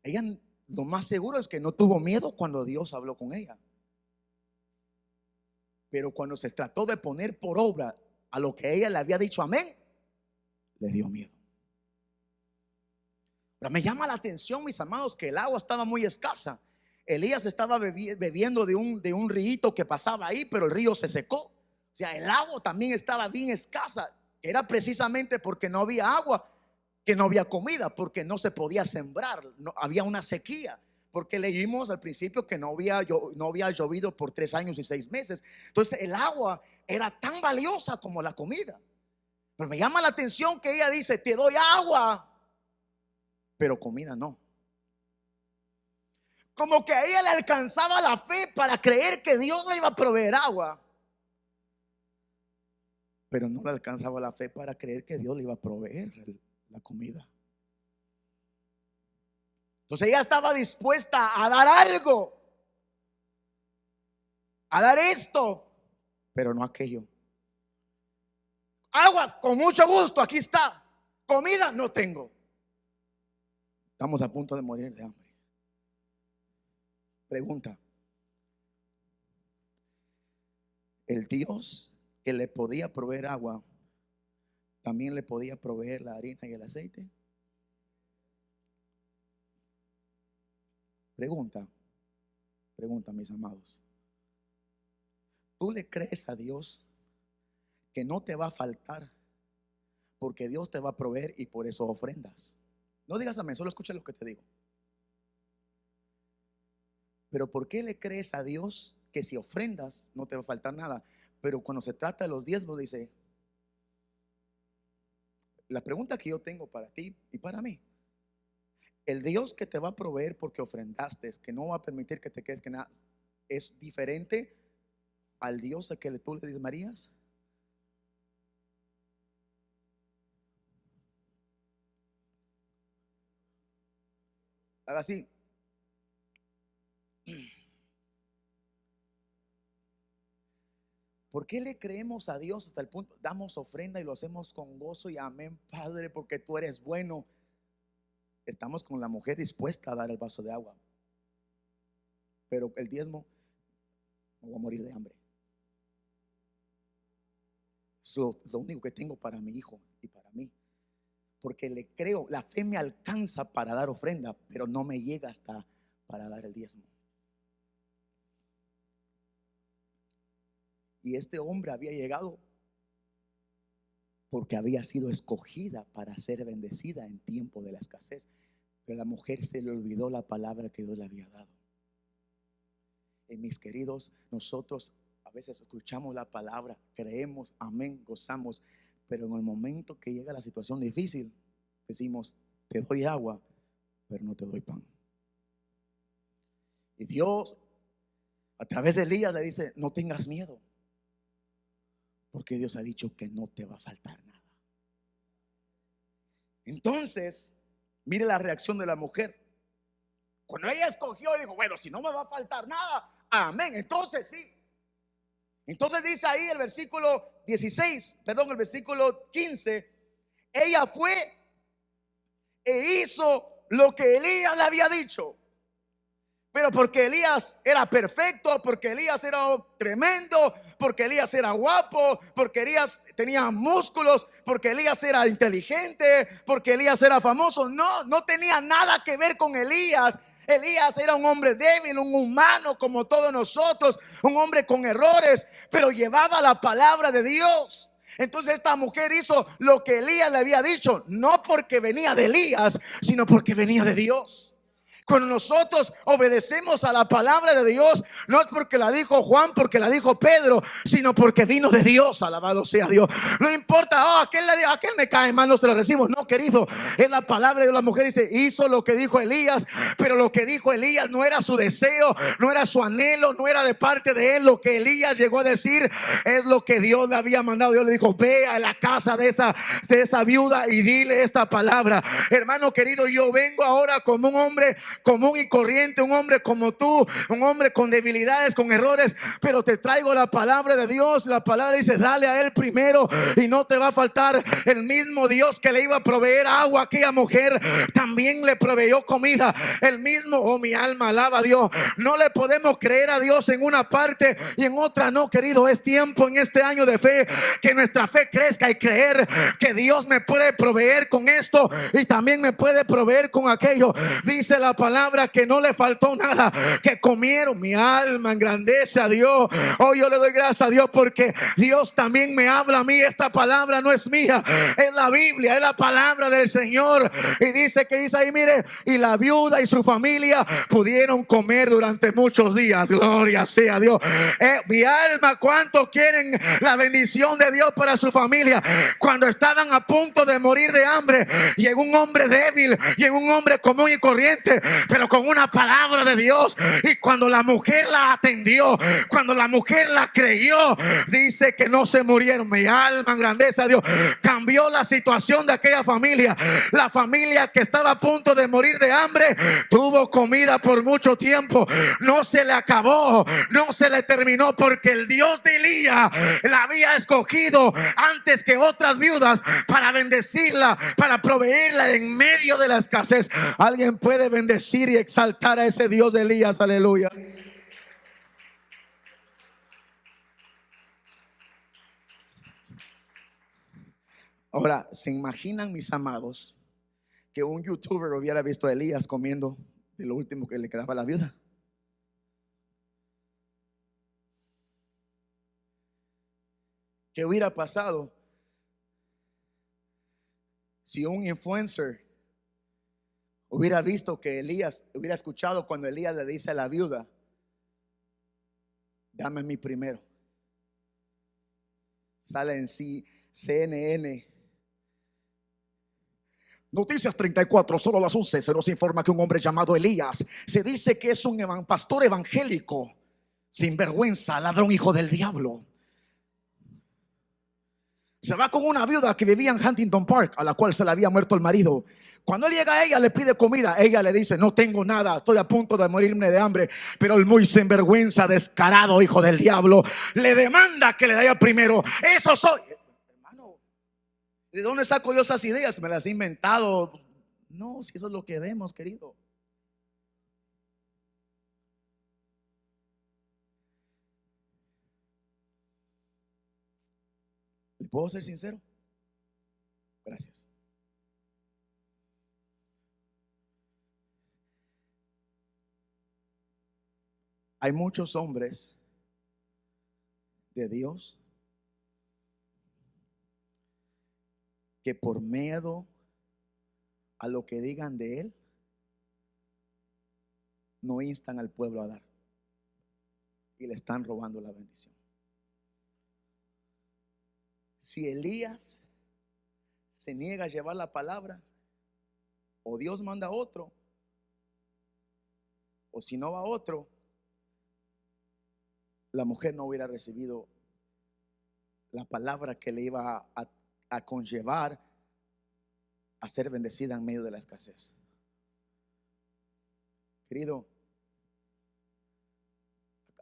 Ella, lo más seguro es que no tuvo miedo cuando Dios habló con ella. Pero cuando se trató de poner por obra a lo que ella le había dicho amén, le dio miedo. Pero me llama la atención, mis amados, que el agua estaba muy escasa. Elías estaba bebiendo de un río que pasaba ahí, pero el río se secó. O sea, el agua también estaba bien escasa. Era precisamente porque no había agua, que no había comida, porque no se podía sembrar, no, había una sequía. Porque leímos al principio que no había llovido por 3 años y 6 meses. Entonces el agua era tan valiosa como la comida. Pero me llama la atención que ella dice, te doy agua, pero comida no. Como que a ella le alcanzaba la fe para creer que Dios le iba a proveer agua, pero no le alcanzaba la fe para creer que Dios le iba a proveer la comida. Entonces ella estaba dispuesta a dar algo, a dar esto, pero no aquello. Agua, con mucho gusto, aquí está. Comida no tengo. Estamos a punto de morir de hambre. Pregunta: el Dios que le podía proveer agua, ¿también le podía proveer la harina y el aceite? Pregunta, mis amados. ¿Tú le crees a Dios que no te va a faltar porque Dios te va a proveer y por eso ofrendas? No digas amén, solo escucha lo que te digo. Pero ¿por qué le crees a Dios que si ofrendas no te va a faltar nada? Pero cuando se trata de los diezmos dice, la pregunta que yo tengo para ti y para mí: el Dios que te va a proveer porque ofrendaste, que no va a permitir que te quedes que nada, ¿es diferente al Dios a que tú le diezmarías? Ahora sí, ¿por qué le creemos a Dios hasta el punto, damos ofrenda y lo hacemos con gozo y amén, Padre, porque tú eres bueno? Estamos con la mujer dispuesta a dar el vaso de agua, pero el diezmo, me voy a morir de hambre. Es lo único que tengo para mi hijo y para mí, porque le creo, la fe me alcanza para dar ofrenda, pero no me llega hasta para dar el diezmo. Y este hombre había llegado porque había sido escogida para ser bendecida en tiempo de la escasez, pero a la mujer se le olvidó la palabra que Dios le había dado. Y mis queridos, nosotros a veces escuchamos la palabra, creemos, amén, gozamos, pero en el momento que llega la situación difícil, decimos: te doy agua, pero no te doy pan. Y Dios, a través de Elías, le dice: no tengas miedo, porque Dios ha dicho que no te va a faltar nada. Entonces, mire la reacción de la mujer. Cuando ella escogió, dijo: bueno, si no me va a faltar nada, amén, entonces sí. Entonces dice ahí el versículo 16, perdón, el versículo 15: ella fue e hizo lo que Elías le había dicho. Pero porque Elías era perfecto, porque Elías era tremendo, porque Elías era guapo, porque Elías tenía músculos, porque Elías era inteligente, porque Elías era famoso. No, no tenía nada que ver con Elías. Elías era un hombre débil, un humano como todos nosotros, un hombre con errores, pero llevaba la palabra de Dios. Entonces esta mujer hizo lo que Elías le había dicho, no porque venía de Elías, sino porque venía de Dios. Cuando nosotros obedecemos a la palabra de Dios, no es porque la dijo Juan, porque la dijo Pedro, sino porque vino de Dios. Alabado sea Dios. No importa, aquel me cae mal, no se lo recibo. No, querido, es la palabra de la mujer. Dice: hizo lo que dijo Elías, pero lo que dijo Elías no era su deseo, no era su anhelo, no era de parte de él. Lo que Elías llegó a decir es lo que Dios le había mandado. Dios le dijo: ve a la casa de esa viuda y dile esta palabra. Hermano querido, yo vengo ahora como un hombre común y corriente, un hombre como tú, un hombre con debilidades, con errores, pero te traigo la palabra de Dios. La palabra dice: dale a él primero y no te va a faltar. El mismo Dios que le iba a proveer agua a aquella mujer, también le proveyó comida. El mismo, oh mi alma alaba a Dios. No le podemos creer a Dios en una parte y en otra no, querido. Es tiempo en este año de fe que nuestra fe crezca y creer que Dios me puede proveer con esto y también me puede proveer con aquello. Dice la palabra que no le faltó nada, que comieron. Mi alma engrandece a Dios. Oh, yo le doy gracias a Dios porque Dios también me habla a mí. Esta palabra no es mía, es la Biblia, es la palabra del Señor. Y dice ahí, mire, y la viuda y su familia pudieron comer durante muchos días. Gloria sea a Dios. Mi alma, ¿cuántos quieren la bendición de Dios para su familia? Cuando estaban a punto de morir de hambre, llegó un hombre débil, llegó un hombre común y corriente, pero con una palabra de Dios. Y cuando la mujer la atendió, cuando la mujer la creyó, dice que no se murieron. Mi alma engrandece a Dios. Cambió la situación de aquella familia. La familia que estaba a punto de morir de hambre tuvo comida por mucho tiempo. No se le acabó, no se le terminó, porque el Dios de Elías la había escogido antes que otras viudas para bendecirla, para proveerla en medio de la escasez. Alguien puede bendecir y exaltar a ese Dios de Elías. Aleluya. Ahora, ¿se imaginan, mis amados, que un youtuber hubiera visto a Elías comiendo de lo último que le quedaba a la viuda? ¿Qué hubiera pasado si un influencer hubiera visto que Elías, hubiera escuchado cuando Elías le dice a la viuda: dame mi primero? Sale en sí CNN Noticias 34, solo a las 11, se nos informa que un hombre llamado Elías, se dice que es un pastor evangélico, sinvergüenza, ladrón, hijo del diablo. Se va con una viuda que vivía en Huntington Park, a la cual se le había muerto el marido. Cuando él llega a ella, le pide comida. Ella le dice: no tengo nada, estoy a punto de morirme de hambre. Pero el muy sinvergüenza, descarado, hijo del diablo, le demanda que le dé primero. Eso soy. Hermano, ¿de dónde saco yo esas ideas? Me las he inventado. No, si eso es lo que vemos, querido. ¿Le puedo ser sincero? Gracias. Hay muchos hombres de Dios que por miedo a lo que digan de él, no instan al pueblo a dar y le están robando la bendición. Si Elías se niega a llevar la palabra, o Dios manda a otro, o si no va otro, la mujer no hubiera recibido la palabra que le iba a conllevar a ser bendecida en medio de la escasez. Querido,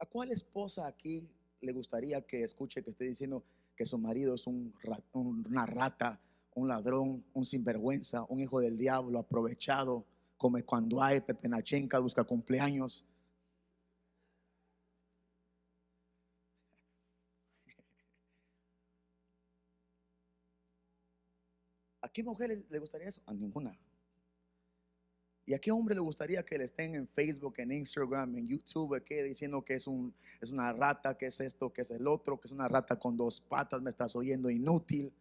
¿a cuál esposa aquí le gustaría que escuche que esté diciendo que su marido es una rata, un ladrón, un sinvergüenza, un hijo del diablo, aprovechado, come cuando hay, pepenachenca, busca cumpleaños? ¿A qué mujer le gustaría eso? A ninguna. ¿Y a qué hombre le gustaría que le estén en Facebook, en Instagram, en YouTube, que diciendo que es una rata, que es esto, que es el otro, que es una rata con dos patas, me estás oyendo, inútil?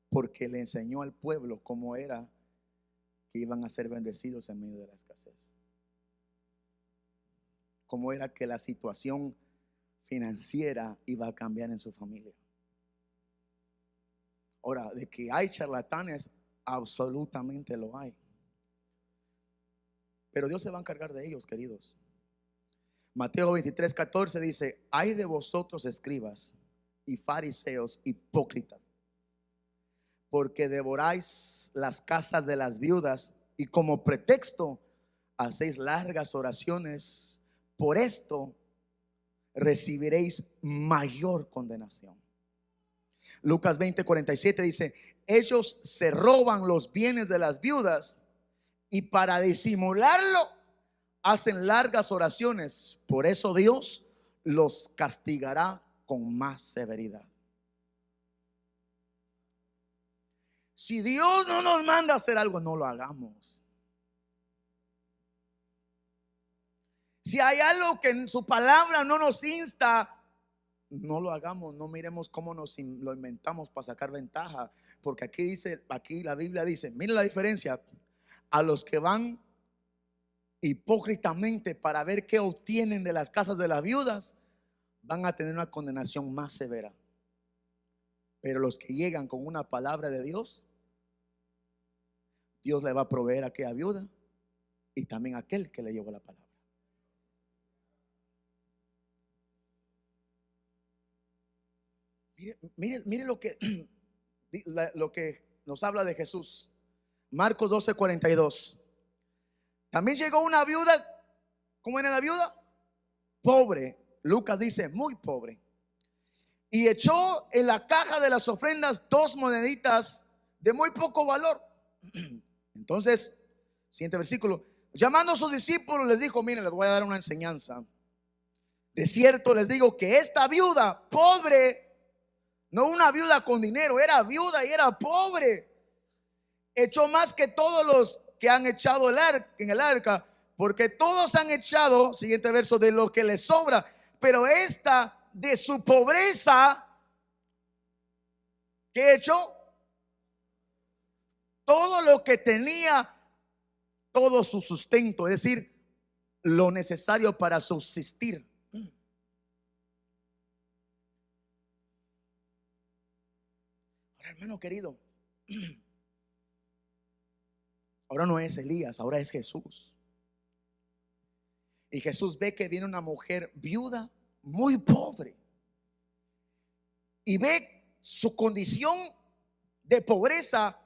Porque le enseñó al pueblo cómo era que iban a ser bendecidos en medio de la escasez. Cómo era que la situación financiera iba a cambiar en su familia. Ahora, de que hay charlatanes, absolutamente lo hay. Pero Dios se va a encargar de ellos, queridos. Mateo 23:14 dice: ay de vosotros, escribas y fariseos hipócritas, porque devoráis las casas de las viudas y como pretexto hacéis largas oraciones. Por esto recibiréis mayor condenación. Lucas 20:47 dice: ellos se roban los bienes de las viudas y para disimularlo hacen largas oraciones. Por eso Dios los castigará con más severidad. Si Dios no nos manda a hacer algo, no lo hagamos. Si hay algo que en su palabra no nos insta, no lo hagamos. No miremos cómo lo inventamos para sacar ventaja. Porque aquí dice, aquí la Biblia dice, miren la diferencia: a los que van hipócritamente para ver qué obtienen de las casas de las viudas, van a tener una condenación más severa. Pero los que llegan con una palabra de Dios, Dios le va a proveer a aquella viuda y también a aquel que le llevó la palabra. Mire lo que nos habla de Jesús. Marcos 12:42. También llegó una viuda. ¿Cómo era la viuda? Pobre. Lucas dice muy pobre. Y echó en la caja de las ofrendas 2 moneditas de muy poco valor. Entonces, siguiente versículo: llamando a sus discípulos les dijo: miren, les voy a dar una enseñanza. De cierto les digo que esta viuda pobre, no una viuda con dinero, era viuda y era pobre, echó más que todos los que han echado en el arca, porque todos han echado, siguiente verso, de lo que les sobra, pero esta de su pobreza, ¿qué echó? Todo lo que tenía, todo su sustento, es decir, lo necesario para subsistir. Hermano querido, ahora no es Elías, ahora es Jesús. Y Jesús ve que viene una mujer viuda, muy pobre, y ve su condición de pobreza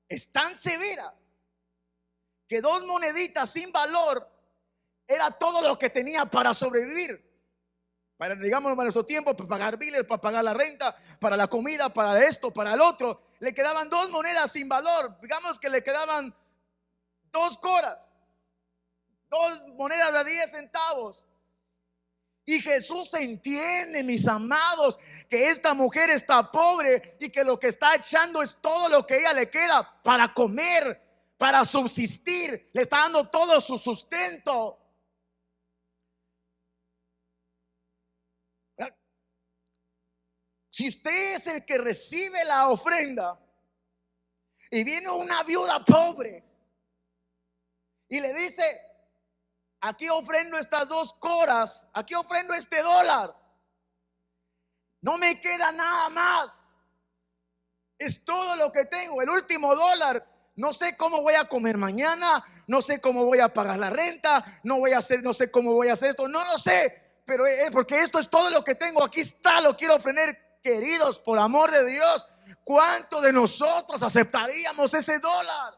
es tan severa que 2 moneditas sin valor era todo lo que tenía para sobrevivir. Para, digamos, para nuestro tiempo, para pagar biles, para pagar la renta, para la comida, para esto, para el otro. Le quedaban 2 monedas sin valor. Digamos que le quedaban 2 coras, 2 monedas de 10 centavos. Y Jesús entiende, mis amados, que esta mujer está pobre y que lo que está echando es todo lo que a ella le queda para comer, para subsistir. Le está dando todo su sustento. Si usted es el que recibe la ofrenda y viene una viuda pobre y le dice: aquí ofrendo estas 2 coras, aquí ofrendo este dólar, no me queda nada más, es todo lo que tengo, el último dólar, no sé cómo voy a comer mañana, no sé cómo voy a pagar la renta, no voy a hacer, no sé cómo voy a hacer esto, no lo sé, pero porque esto es todo lo que tengo, aquí está, lo quiero ofrecer. Queridos, por amor de Dios, ¿cuánto de nosotros aceptaríamos ese dólar?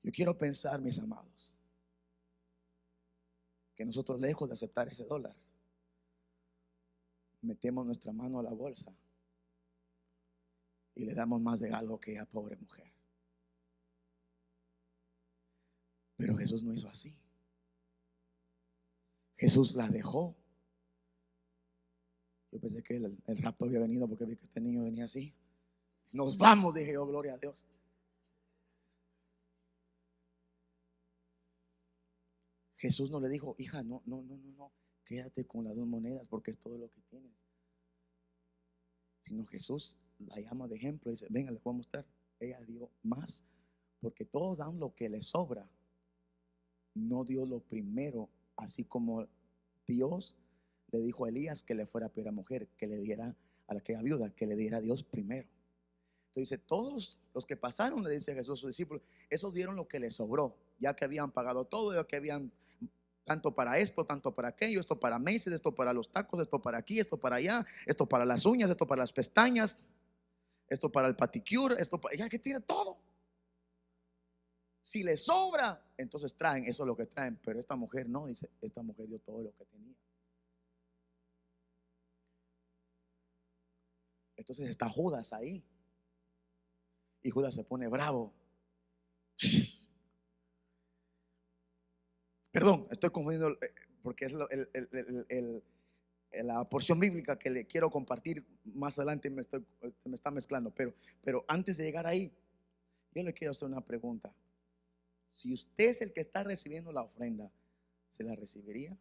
Yo quiero pensar, mis amados, que nosotros, lejos de aceptar ese dólar, metemos nuestra mano a la bolsa y le damos más de algo que a pobre mujer. Pero Jesús no hizo así. Jesús la dejó. Yo pensé que el rapto había venido porque vi que este niño venía así. Nos vamos, dije, oh, gloria a Dios. Jesús no le dijo: hija, no, quédate con las 2 monedas porque es todo lo que tienes. Sino Jesús la llama de ejemplo y dice: venga, les voy a mostrar. Ella dio más, porque todos dan lo que les sobra. No dio lo primero, así como Dios le dijo a Elías que le fuera a pedir a mujer, que le diera a la que era viuda, que le diera a Dios primero. Entonces dice: todos los que pasaron, le dice Jesús a sus discípulos, esos dieron lo que les sobró, ya que habían pagado todo, ya que habían tanto para esto, tanto para aquello, esto para meses, esto para los tacos, esto para aquí, esto para allá, esto para las uñas, esto para las pestañas, esto para el paticure, esto para, ya que tiene todo. Si les sobra, entonces traen, eso es lo que traen. Pero esta mujer no, dice, esta mujer dio todo lo que tenía. Entonces está Judas ahí, y Judas se pone bravo. Perdón, estoy confundiendo porque es la porción bíblica que le quiero compartir más adelante. Me está mezclando, pero antes de llegar ahí, yo le quiero hacer una pregunta. Si usted es el que está recibiendo la ofrenda, ¿se la recibiría?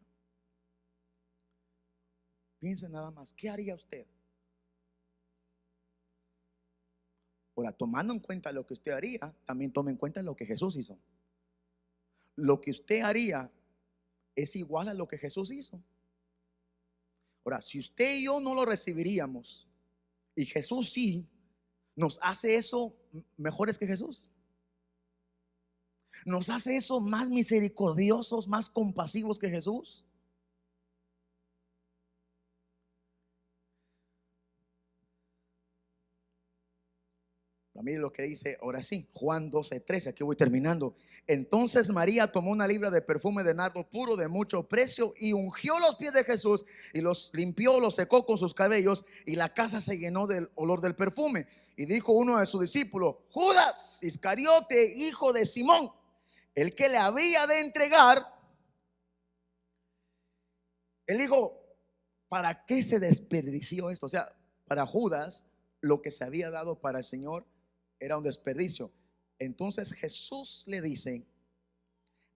Piensa nada más, ¿qué haría usted? Ahora, tomando en cuenta lo que usted haría, también tome en cuenta lo que Jesús hizo. Lo que usted haría es igual a lo que Jesús hizo. Ahora, si usted y yo no lo recibiríamos y Jesús sí, ¿nos hace eso mejores que Jesús? ¿Nos hace eso más misericordiosos, más compasivos que Jesús? Mire lo que dice ahora sí, Juan 12:13, aquí voy terminando. Entonces María tomó una libra de perfume de nardo puro de mucho precio y ungió los pies de Jesús y los limpió, los secó con sus cabellos, y la casa se llenó del olor del perfume. Y dijo uno de sus discípulos: Judas Iscariote, hijo de Simón, el que le había de entregar. Él dijo: ¿para qué se desperdició esto? O sea, para Judas lo que se había dado para el Señor era un desperdicio. Entonces Jesús le dice: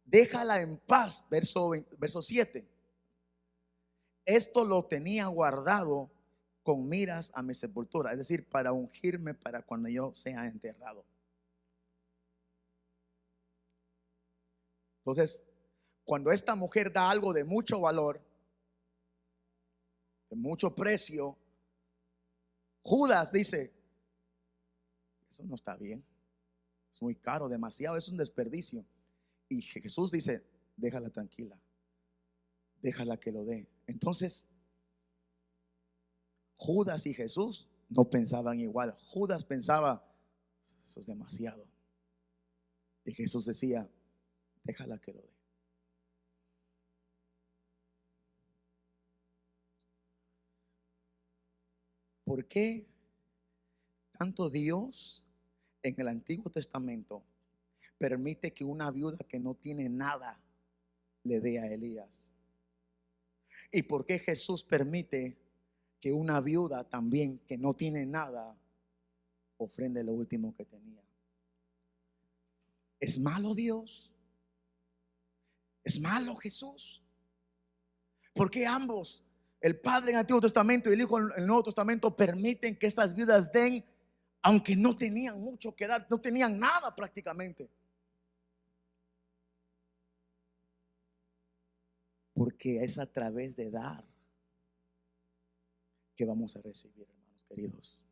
déjala en paz. Verso 7. Esto lo tenía guardado con miras a mi sepultura, es decir, para ungirme para cuando yo sea enterrado. Entonces, cuando esta mujer da algo de mucho valor, de mucho precio, Judas dice: eso no está bien, es muy caro, demasiado, es un desperdicio. Y Jesús dice: déjala tranquila, déjala que lo dé. Entonces Judas y Jesús no pensaban igual. Judas pensaba: eso es demasiado. Y Jesús decía: déjala que lo dé. ¿Por qué tanto Dios en el Antiguo Testamento permite que una viuda que no tiene nada le dé a Elías? ¿Y por qué Jesús permite que una viuda también que no tiene nada ofrende lo último que tenía? ¿Es malo Dios? ¿Es malo Jesús? ¿Por qué ambos, el Padre en el Antiguo Testamento y el Hijo en el Nuevo Testamento, permiten que estas viudas den, aunque no tenían mucho que dar, no tenían nada prácticamente? Porque es a través de dar que vamos a recibir, hermanos queridos.